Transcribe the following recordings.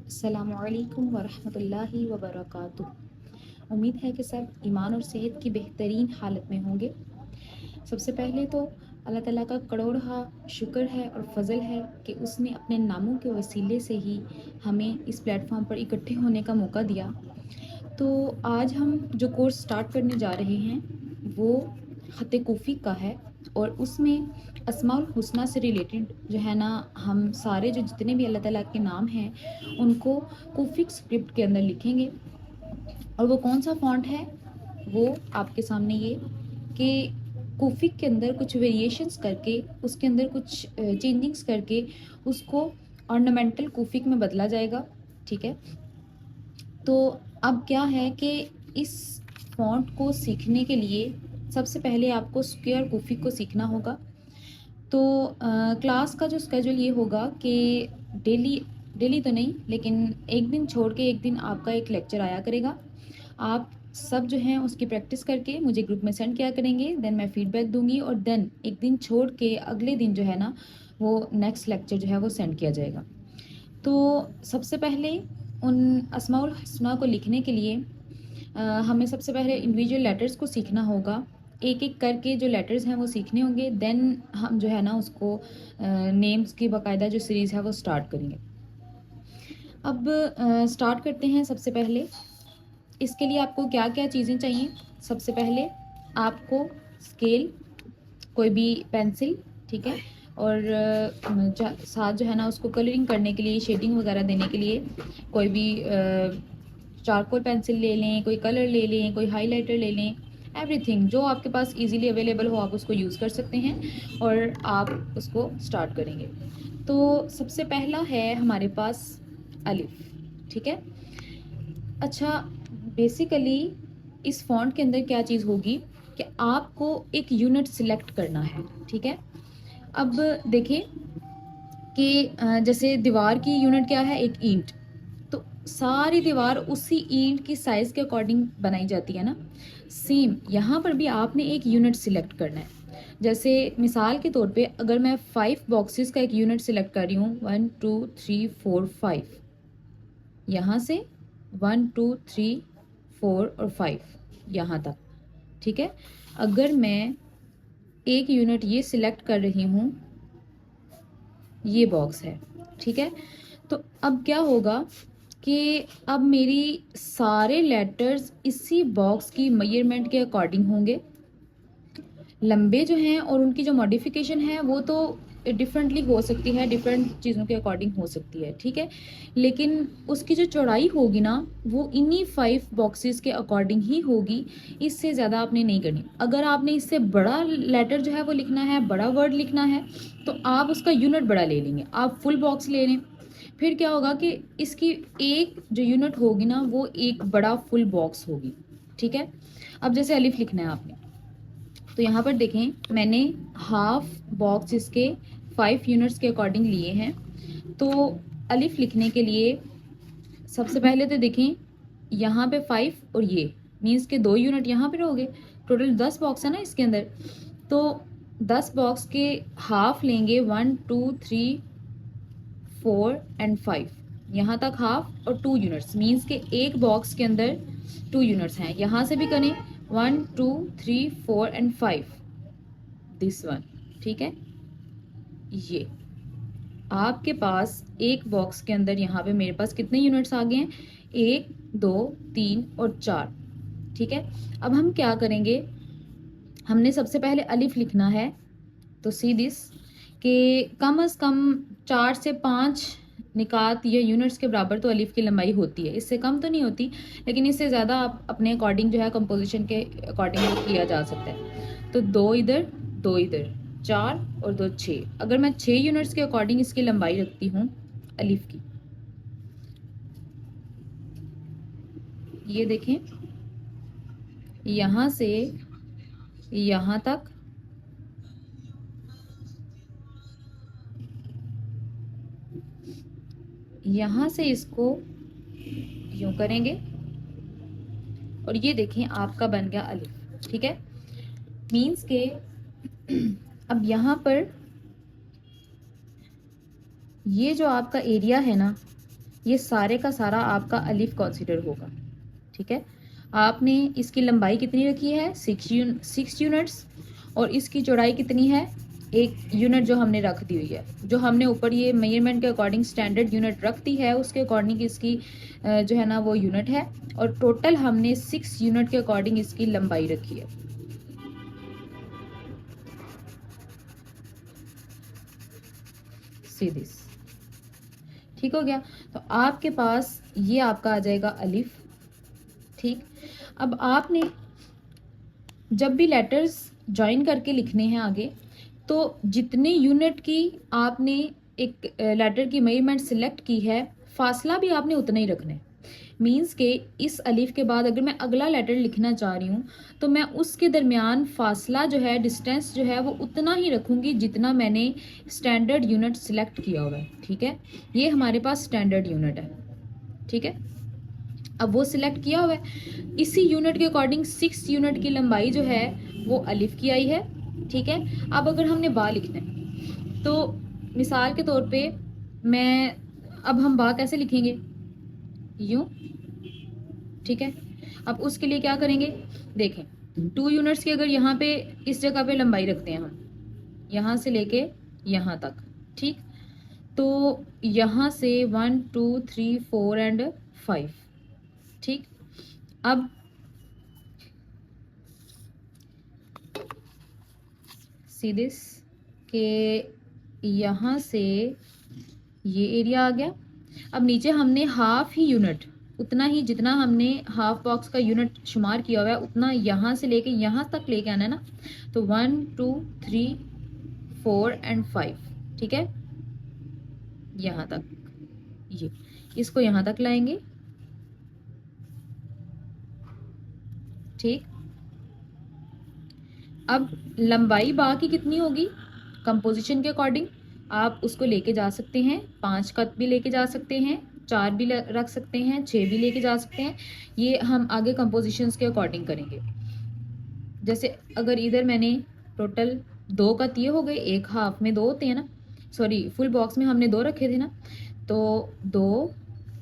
अस्सलामुअलैकुम वरहमतुल्लाहि वबरकातुह। उम्मीद है कि सब ईमान और सेहत की बेहतरीन हालत में होंगे। सबसे पहले तो अल्लाह ताला का करोड़हा शुक्र है और फ़ज़ल है कि उसने अपने नामों के वसीले से ही हमें इस प्लेटफॉर्म पर इकट्ठे होने का मौका दिया। तो आज हम जो कोर्स स्टार्ट करने जा रहे हैं वो ख़त कूफ़ी का है और उसमें अस्माउल हुस्ना से रिलेटेड जो है ना, हम सारे जो जितने भी अल्लाह ताला के नाम हैं उनको कूफ़िक स्क्रिप्ट के अंदर लिखेंगे। और वो कौन सा फ़ॉन्ट है वो आपके सामने ये कि कूफ़िक के अंदर कुछ वेरिएशंस करके उसके अंदर कुछ चेंजिंग्स करके उसको ऑर्नामेंटल कूफ़िक में बदला जाएगा। ठीक है, तो अब क्या है कि इस फ़ॉन्ट को सीखने के लिए सबसे पहले आपको स्क्वायर कूफ़िक को सीखना होगा। तो क्लास का जो स्केड्यूल ये होगा कि डेली डेली तो नहीं, लेकिन एक दिन छोड़ के एक दिन आपका एक लेक्चर आया करेगा। आप सब जो हैं उसकी प्रैक्टिस करके मुझे ग्रुप में सेंड किया करेंगे, देन मैं फ़ीडबैक दूँगी और देन एक दिन छोड़ के अगले दिन जो है ना वो नेक्स्ट लेक्चर जो है वो सेंड किया जाएगा। तो सबसे पहले उन अस्माउल हुस्ना को लिखने के लिए हमें सबसे पहले इंडिविजुअल लेटर्स को सीखना होगा। एक-एक करके जो लेटर्स हैं वो सीखने होंगे, देन हम जो है ना उसको नेम्स की बाकायदा जो सीरीज़ है वो स्टार्ट करेंगे। अब स्टार्ट करते हैं। सबसे पहले इसके लिए आपको क्या-क्या चीज़ें चाहिए? सबसे पहले आपको स्केल, कोई भी पेंसिल, ठीक है? और साथ जो है ना उसको कलरिंग करने के लिए, शेडिंग वगैरह देने के लिए कोई भी चारकोल पेंसिल ले लें, कोई कलर ले लें, कोई हाइलाइटर ले लें, एवरीथिंग जो आपके पास इजीली अवेलेबल हो आप उसको यूज़ कर सकते हैं और आप उसको स्टार्ट करेंगे। तो सबसे पहला है हमारे पास अलिफ, ठीक है? अच्छा, बेसिकली इस फ़ॉन्ट के अंदर क्या चीज़ होगी कि आपको एक यूनिट सिलेक्ट करना है, ठीक है? अब देखिए कि जैसे दीवार की यूनिट क्या है? एक ईंट। तो सारी दीवार उसी ईंट की साइज़ के अकॉर्डिंग बनाई जाती है ना? सेम यहाँ पर भी आपने एक यूनिट सिलेक्ट करना है। जैसे मिसाल के तौर पे अगर मैं 5 बॉक्सेस का एक यूनिट सिलेक्ट कर रही हूँ, 1 2 3 4 5, यहाँ से 1 2 3 4 और 5 यहाँ तक, ठीक है? अगर मैं एक यूनिट ये सिलेक्ट कर रही हूँ, ये बॉक्स है, ठीक है? तो अब क्या होगा कि अब मेरी सारे लेटर्स इसी बॉक्स की मेजरमेंट के अकॉर्डिंग होंगे। लंबे जो हैं और उनकी जो मॉडिफिकेशन है वो तो डिफरेंटली हो सकती है, डिफरेंट चीज़ों के अकॉर्डिंग हो सकती है, ठीक है? लेकिन उसकी जो चौड़ाई होगी ना वो इन्हीं 5 बॉक्सेस के अकॉर्डिंग ही होगी, इससे ज़्यादा आपने नहीं करनी। अगर आपने इससे बड़ा लेटर जो है वो लिखना है, बड़ा वर्ड लिखना है, तो आप उसका यूनिट बड़ा ले लेंगे, आप फुल बॉक्स ले लें। फिर क्या होगा कि इसकी एक जो यूनिट होगी ना वो एक बड़ा फुल बॉक्स होगी, ठीक है? अब जैसे अलिफ लिखना है आपने, तो यहाँ पर देखें मैंने हाफ बॉक्स इसके 5 यूनिट्स के अकॉर्डिंग लिए हैं। तो अलिफ लिखने के लिए सबसे पहले तो देखें यहाँ पे 5 और ये मीन्स के 2 यूनिट यहाँ पे रहोगे। टोटल 10 बॉक्स है ना इसके अंदर, तो 10 बॉक्स के हाफ लेंगे, 1 2 3 4 एंड 5, यहाँ तक हाफ और 2 यूनिट्स मीन्स के एक बॉक्स के अंदर 2 यूनिट्स हैं। यहाँ से भी करें 1 2 3 4 एंड 5, दिस वन, ठीक है? ये आपके पास एक बॉक्स के अंदर यहाँ पे मेरे पास कितने यूनिट्स आ गए हैं? 1 2 3 और 4, ठीक है? अब हम क्या करेंगे, हमने सबसे पहले अलिफ लिखना है। तो सी दिस कि कम अज़ कम 4 से 5 निकात या यूनिट्स के बराबर तो अलिफ की लंबाई होती है, इससे कम तो नहीं होती, लेकिन इससे ज़्यादा आप अपने अकॉर्डिंग जो है कंपोजिशन के अकॉर्डिंग किया जा सकता है। तो 2 इधर 2 इधर, 4 और 2 6। अगर मैं 6 यूनिट्स के अकॉर्डिंग इसकी लंबाई रखती हूँ अलिफ की, ये देखें यहाँ से यहाँ तक यहाँ से इसको यूं करेंगे और ये देखें आपका बन गया अलिफ, ठीक है? मीन्स के अब यहाँ पर ये जो आपका एरिया है ना, ये सारे का सारा आपका अलिफ कंसीडर होगा। ठीक है, आपने इसकी लंबाई कितनी रखी है 6 यूनिट्स, और इसकी चौड़ाई कितनी है 1 यूनिट जो हमने रख दी हुई है। जो हमने ऊपर ये मेजरमेंट के अकॉर्डिंग स्टैंडर्ड यूनिट रख दी है उसके अकॉर्डिंग इसकी जो है ना वो यूनिट है, और टोटल हमने 6 यूनिट के अकॉर्डिंग इसकी लंबाई रखी है। सी दिस, ठीक हो गया। तो आपके पास ये आपका आ जाएगा अलिफ। ठीक, अब आपने जब भी लेटर्स ज्वाइन करके लिखने हैं आगे, तो जितने यूनिट की आपने एक लेटर की मेजरमेंट सिलेक्ट की है, फासला भी आपने उतना ही रखना है। मीन्स के इस अलिफ के बाद अगर मैं अगला लेटर लिखना चाह रही हूँ तो मैं उसके दरमियान फासला जो है, डिस्टेंस जो है वो उतना ही रखूँगी जितना मैंने स्टैंडर्ड यूनिट सिलेक्ट किया हुआ है। ठीक है, ये हमारे पास स्टैंडर्ड यूनिट है। ठीक है, अब वो सिलेक्ट किया हुआ है, इसी यूनिट के अकॉर्डिंग 6 यूनिट की लंबाई जो है वो अलिफ की आई है। ठीक है, अब अगर हमने बा लिखना है तो मिसाल के तौर पे अब हम बा कैसे लिखेंगे, यूं। ठीक है, अब उसके लिए क्या करेंगे, देखें 2 यूनिट्स की अगर यहाँ पे इस जगह पे लंबाई रखते हैं हम, यहाँ से लेके यहाँ तक। ठीक, तो यहाँ से 1 2 3 4 एंड 5। ठीक, अब सी दिस के यहाँ से ये एरिया आ गया। अब नीचे हमने हाफ ही यूनिट, उतना ही जितना हमने हाफ बॉक्स का यूनिट शुमार किया हुआ है उतना यहाँ से लेके यहाँ तक लेके आना है ना। तो 1 2 3 4 एंड 5। ठीक है, यहाँ तक, ये इसको यहाँ तक लाएंगे। ठीक, अब लंबाई बा की कितनी होगी कंपोजिशन के अकॉर्डिंग, आप उसको लेके जा सकते हैं, 5 का भी लेके जा सकते हैं, 4 भी रख सकते हैं, 6 भी लेके जा सकते हैं। ये हम आगे कंपोजिशंस के अकॉर्डिंग करेंगे। जैसे अगर इधर मैंने टोटल 2 का दिए हो गए, एक हाफ में 2 होते हैं ना, सॉरी फुल बॉक्स में हमने 2 रखे थे ना, तो 2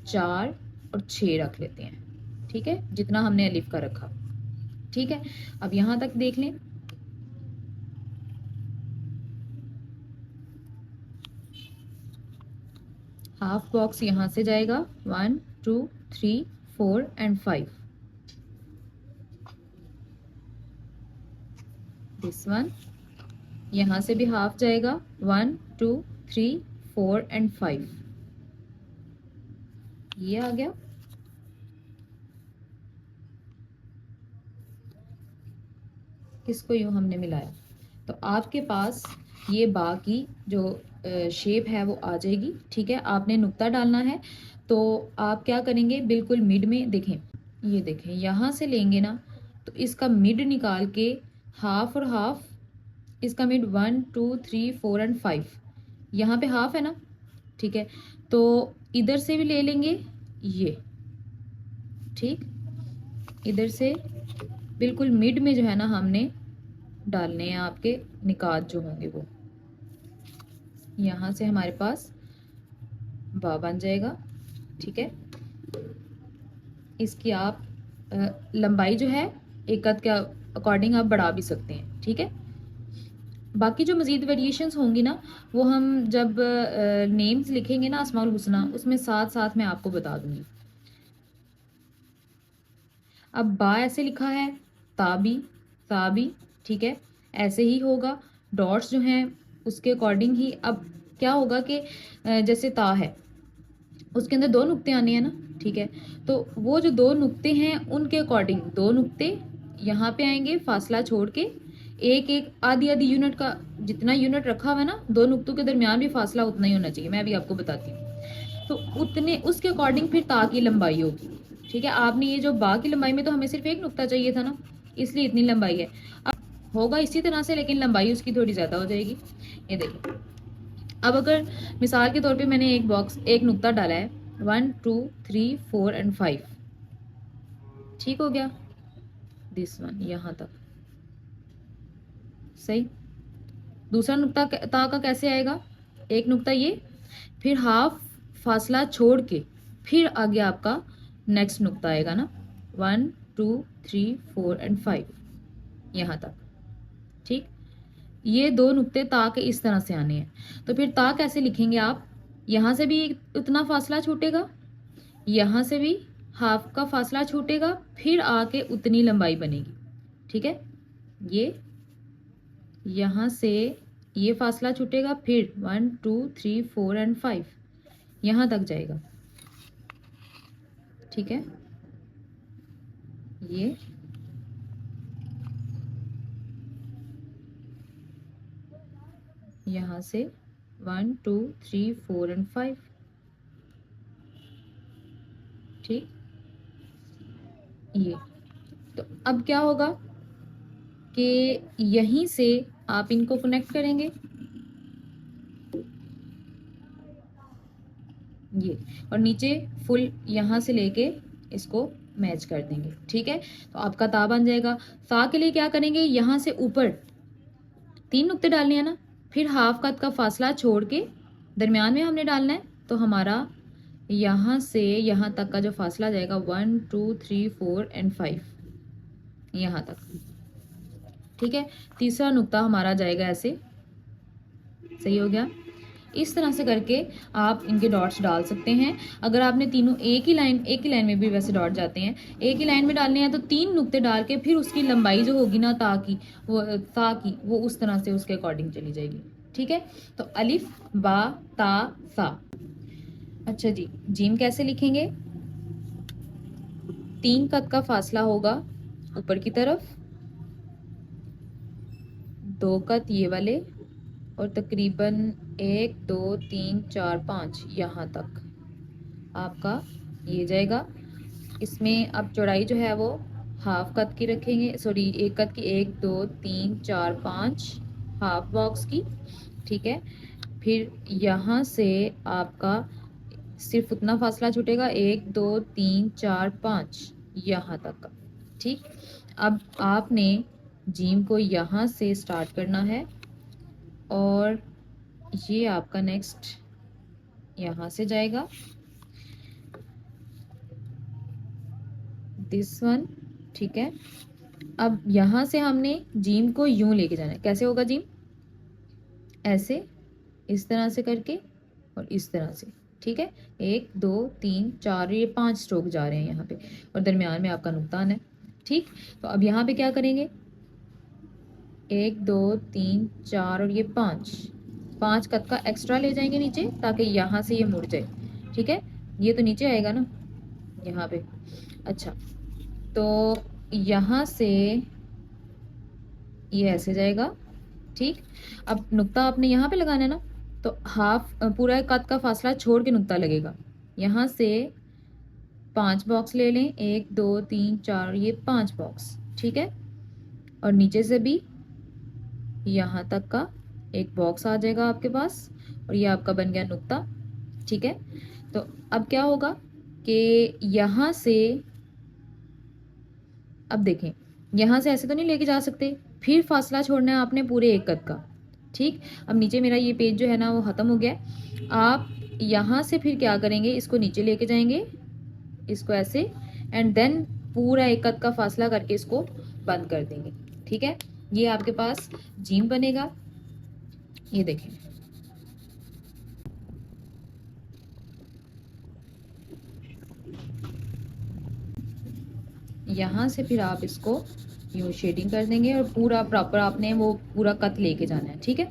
4 और 6 रख लेते हैं। ठीक है, जितना हमने अलिफ का रखा। ठीक है, अब यहाँ तक देख लें। हाफ बॉक्स यहाँ से जाएगा 1 2 3 4 एंड 5। दिस वन, यहाँ से भी हाफ जाएगा 1 2 3 4 एंड 5। ये आ गया। इसको यूं हमने मिलाया तो आपके पास ये बा की जो शेप है वो आ जाएगी। ठीक है, आपने नुक्ता डालना है तो आप क्या करेंगे, बिल्कुल मिड में देखें, ये देखें यहाँ से लेंगे ना तो इसका मिड निकाल के हाफ और हाफ, इसका मिड 1 2 3 4 एंड 5, यहाँ पे हाफ है ना। ठीक है, तो इधर से भी ले लेंगे ये। ठीक, इधर से बिल्कुल मिड में जो है ना हमने डालने हैं आपके निकात जो होंगे वो, यहाँ से हमारे पास बा बन जाएगा। ठीक है, इसकी आप लंबाई जो है एक कद के अकॉर्डिंग आप बढ़ा भी सकते हैं। ठीक है, बाकी जो मज़ीद वेरिएशंस होंगी ना वो हम जब नेम्स लिखेंगे ना अस्माउल हुस्ना, उसमें साथ साथ मैं आपको बता दूंगी। अब बा ऐसे लिखा है, ताबी। ठीक है, ऐसे ही होगा। डॉट्स जो हैं उसके अकॉर्डिंग ही अब क्या होगा कि जैसे ता है उसके अंदर 2 नुक्ते आने हैं ना। ठीक है, तो वो जो 2 नुक्ते हैं उनके अकॉर्डिंग 2 नुक्ते यहाँ पे आएंगे, फासला छोड़ के एक एक आधी यूनिट का जितना यूनिट रखा हुआ है ना, 2 नुक्तों के दरमियान भी फासला उतना ही होना चाहिए। मैं अभी आपको बताती हूँ। तो उतने उसके अकॉर्डिंग फिर ता की लंबाई होगी। ठीक है, आपने ये जो बा की लंबाई में तो हमें सिर्फ एक नुक्ता चाहिए था ना, इसलिए इतनी लंबाई है। अब होगा इसी तरह से, लेकिन लंबाई उसकी थोड़ी ज़्यादा हो जाएगी। ये देखिए, अब अगर मिसाल के तौर पे मैंने एक नुक्ता डाला है 1 2 3 4 एंड 5। ठीक हो गया, दिस वन यहाँ तक सही। दूसरा नुक्ता ता का कैसे आएगा, एक नुक्ता ये, फिर हाफ फासला छोड़ के फिर आगे आपका नेक्स्ट नुक्ता आएगा ना, 1 2 3 4 एंड 5 यहाँ तक। ठीक, ये दो नुक्ते ता के इस तरह से आने हैं। तो फिर ता कैसे लिखेंगे आप, यहाँ से भी उतना फासला छूटेगा, यहाँ से भी हाफ का फासला छूटेगा, फिर आके उतनी लंबाई बनेगी। ठीक है, ये यहाँ से ये फासला छूटेगा, फिर 1 2 3 4 एंड 5 यहाँ तक जाएगा। ठीक है, ये यहाँ से 1 2 3 4 एंड 5। ठीक, ये तो अब क्या होगा कि यहीं से आप इनको कनेक्ट करेंगे, ये, और नीचे फुल यहाँ से लेके इसको मैच कर देंगे। ठीक है, तो आपका ता बन जाएगा। ता के लिए क्या करेंगे, यहाँ से ऊपर 3 नुक्ते डालने हैं ना, फिर हाफ कट का फासला छोड़ के दरमियान में हमने डालना है। तो हमारा यहाँ से यहाँ तक का जो फासला जाएगा 1 2 3 4 एंड 5 यहाँ तक। ठीक है, तीसरा नुक्ता हमारा जाएगा ऐसे, सही हो गया। इस तरह से करके आप इनके डॉट्स डाल सकते हैं। अगर आपने तीनों एक ही लाइन में भी वैसे डॉट जाते हैं, एक ही लाइन में डालने हैं तो 3 नुक्ते डाल के फिर उसकी लंबाई जो होगी ना ता की वो उस तरह से उसके अकॉर्डिंग चली जाएगी। ठीक है, तो अलिफ बा ता सा। अच्छा जी, जीम कैसे लिखेंगे, 3 कद का फासला होगा ऊपर की तरफ, 2 कद ये वाले, और तकरीबन 1 2 3 4 5 यहाँ तक आपका ये जाएगा। इसमें अब चौड़ाई जो है वो हाफ कद की रखेंगे, सॉरी 1 कद की, 1 2 3 4 5 हाफ बॉक्स की। ठीक है, फिर यहाँ से आपका सिर्फ उतना फासला छूटेगा, 1 2 3 4 5 यहाँ तक का। ठीक, अब आपने जीम को यहाँ से स्टार्ट करना है और ये आपका नेक्स्ट यहाँ से जाएगा, दिस वन। ठीक है, अब यहाँ से हमने जीम को यूं लेके जाना है। कैसे होगा जीम, ऐसे, इस तरह से करके और इस तरह से। ठीक है, 1 2 3 4 ये 5 स्ट्रोक जा रहे हैं यहाँ पे, और दरमियान में आपका नुक्ता आना है। ठीक, तो अब यहाँ पे क्या करेंगे, 1 2 3 4 और ये 5 कद का एक्स्ट्रा ले जाएंगे नीचे, ताकि यहाँ से ये मुड़ जाए। ठीक है, ये तो नीचे आएगा ना यहाँ पे। अच्छा, तो यहाँ से ये ऐसे जाएगा। ठीक, अब नुक्ता आपने यहाँ पे लगाना है ना, तो हाफ पूरा कद का फासला छोड़ के नुक्ता लगेगा। यहाँ से 5 बॉक्स ले लें, 1 2 3 4 ये 5 बॉक्स। ठीक है, और नीचे से भी यहाँ तक का एक बॉक्स आ जाएगा आपके पास, और ये आपका बन गया नुक्ता। ठीक है, तो अब क्या होगा कि यहाँ से, अब देखें, यहाँ से ऐसे तो नहीं लेके जा सकते, फिर फासला छोड़ना है आपने पूरे 1 कद का। ठीक, अब नीचे मेरा ये पेज जो है ना वो ख़त्म हो गया। आप यहाँ से फिर क्या करेंगे, इसको नीचे लेके जाएंगे, इसको ऐसे, एंड देन पूरा 1 कद का फासला करके इसको बंद कर देंगे। ठीक है, ये आपके पास जीम बनेगा। ये देखें, यहाँ से फिर आप इसको यूँ शेडिंग कर देंगे और पूरा प्रॉपर आपने वो पूरा कट लेके जाना है। ठीक है,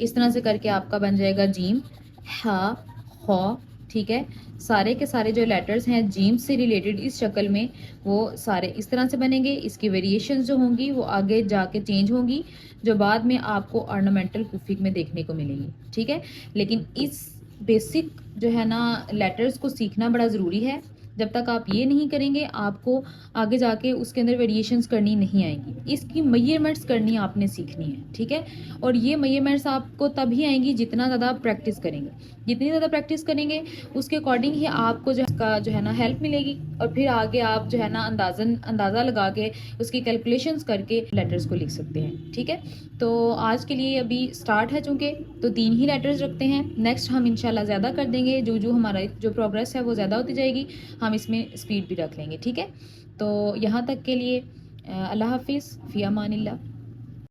इस तरह से करके आपका बन जाएगा जीम, हा, हौ। ठीक है, सारे के सारे जो लेटर्स हैं जीम से रिलेटेड इस शक्ल में, वो सारे इस तरह से बनेंगे। इसकी वेरिएशंस जो होंगी वो आगे जाके चेंज होंगी, जो बाद में आपको ऑर्नामेंटल कुफिक में देखने को मिलेंगी। ठीक है, लेकिन इस बेसिक जो है ना लेटर्स को सीखना बड़ा ज़रूरी है, जब तक आप ये नहीं करेंगे आपको आगे जाके उसके अंदर वेरिएशंस करनी नहीं आएंगी। इसकी मेजरमेंट्स करनी आपने सीखनी है, ठीक है। और ये मेजरमेंट्स आपको तभी आएंगी जितना ज़्यादा आप प्रैक्टिस करेंगे। जितनी ज़्यादा प्रैक्टिस करेंगे उसके अकॉर्डिंग ही आपको जो है ना हेल्प मिलेगी, और फिर आगे आप जो है ना अंदाज़ा लगा के उसकी कैलकुलेशंस करके लेटर्स को लिख सकते हैं, ठीक है। तो आज के लिए अभी स्टार्ट है चूँकि, तो 3 ही लेटर्स रखते हैं। नेक्स्ट हम इंशाल्लाह ज़्यादा कर देंगे, जो हमारा जो प्रोग्रेस है वो ज़्यादा होती जाएगी, हम इसमें स्पीड भी रख लेंगे, ठीक है। तो यहाँ तक के लिए अल्लाह हाफिज़, फ़ी अमानिल्लाह।